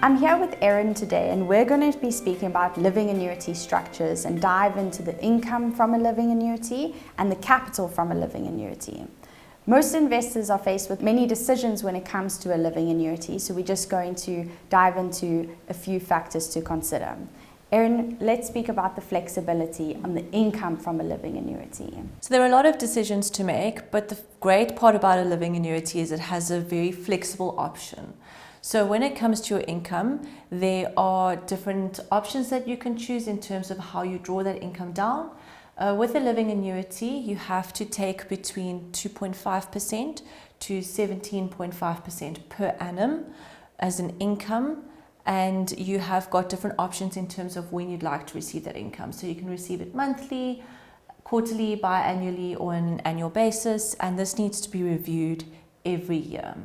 I'm here with Erin today, and we're going to be speaking about living annuity structures and dive into the income from a living annuity and the capital from a living annuity. Most investors are faced with many decisions when it comes to a living annuity, so we're just going to dive into a few factors to consider. Erin, let's speak about the flexibility on the income from a living annuity. So there are a lot of decisions to make, but the great part about a living annuity is it has a very flexible option. So when it comes to your income, there are different options that you can choose in terms of how you draw that income down. With a living annuity, you have to take between 2.5% to 17.5% per annum as an income, and you have got different options in terms of when you'd like to receive that income. So you can receive it monthly, quarterly, biannually, or on an annual basis, and this needs to be reviewed every year.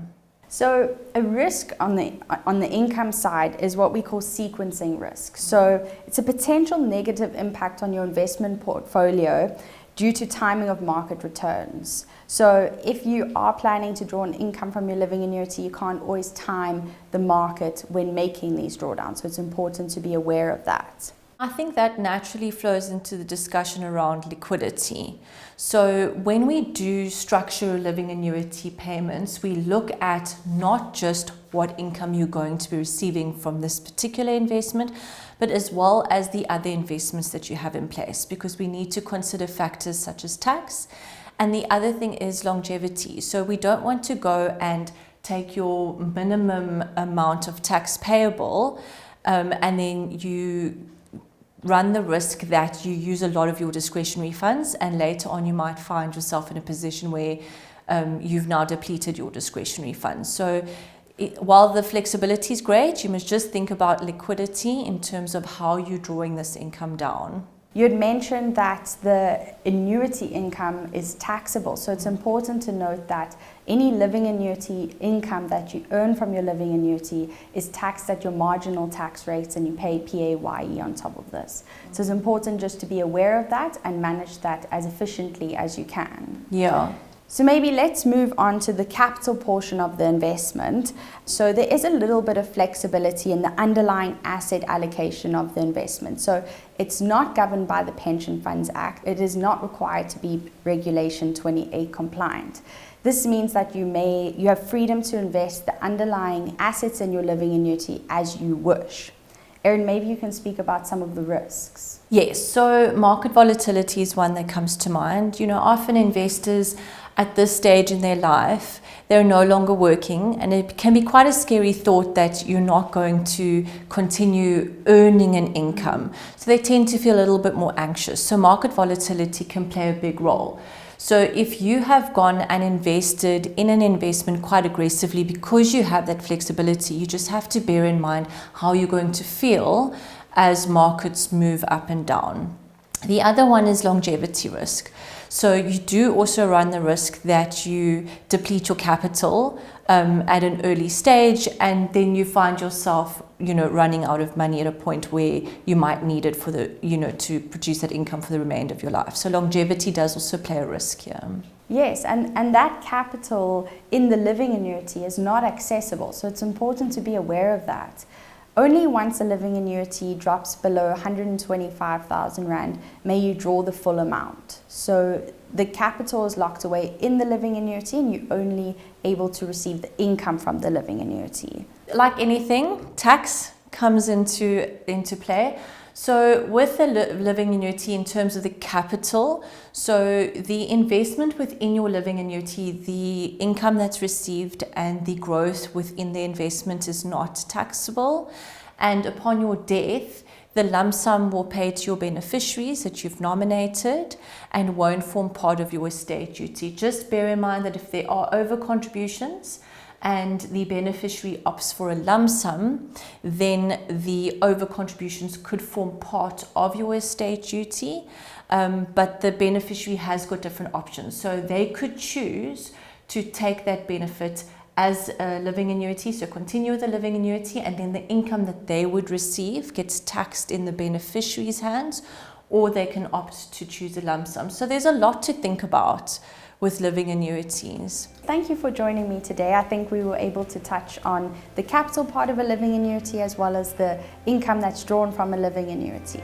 So a risk on the income side is what we call sequencing risk. So it's a potential negative impact on your investment portfolio due to timing of market returns. So if you are planning to draw an income from your living annuity, you can't always time the market when making these drawdowns. So it's important to be aware of that. I think that naturally flows into the discussion around liquidity. So when we do structure living annuity payments, we look at not just what income you're going to be receiving from this particular investment, but as well as the other investments that you have in place, because we need to consider factors such as tax. And the other thing is longevity. So we don't want to go and take your minimum amount of tax payable and then you run the risk that you use a lot of your discretionary funds, and later on you might find yourself in a position where you've now depleted your discretionary funds. So while the flexibility is great, you must just think about liquidity in terms of how you're drawing this income down. You had mentioned that the annuity income is taxable, so it's important to note that any living annuity income that you earn from your living annuity is taxed at your marginal tax rates, and you pay PAYE on top of this. So it's important just to be aware of that and manage that as efficiently as you can. Yeah. So maybe let's move on to the capital portion of the investment. So there is a little bit of flexibility in the underlying asset allocation of the investment. So it's not governed by the Pension Funds Act. It is not required to be Regulation 28 compliant. This means that you have freedom to invest the underlying assets in your living annuity as you wish. Erin, maybe you can speak about some of the risks. Yes, so market volatility is one that comes to mind. You know, often investors at this stage in their life, they're no longer working, and it can be quite a scary thought that you're not going to continue earning an income. So they tend to feel a little bit more anxious. So market volatility can play a big role. So if you have gone and invested in an investment quite aggressively because you have that flexibility, you just have to bear in mind how you're going to feel as markets move up and down. The other one is longevity risk. So you do also run the risk that you deplete your capital at an early stage, and then you find yourself, running out of money at a point where you might need it for to produce that income for the remainder of your life. So longevity does also play a risk here. Yes, and that capital in the living annuity is not accessible, so it's important to be aware of that. Only once a living annuity drops below 125,000 Rand may you draw the full amount. So the capital is locked away in the living annuity, and you're only able to receive the income from the living annuity. Like anything, tax comes into play. So with the living annuity, in terms of the capital, so the investment within your living annuity, the income that's received and the growth within the investment is not taxable. And upon your death, the lump sum will pay to your beneficiaries that you've nominated and won't form part of your estate duty. Just bear in mind that if there are over contributions and the beneficiary opts for a lump sum, then the over contributions could form part of your estate duty, but the beneficiary has got different options. So they could choose to take that benefit as a living annuity, so continue with the living annuity, and then the income that they would receive gets taxed in the beneficiary's hands, or they can opt to choose a lump sum. So there's a lot to think about with living annuities. Thank you for joining me today. I think we were able to touch on the capital part of a living annuity as well as the income that's drawn from a living annuity.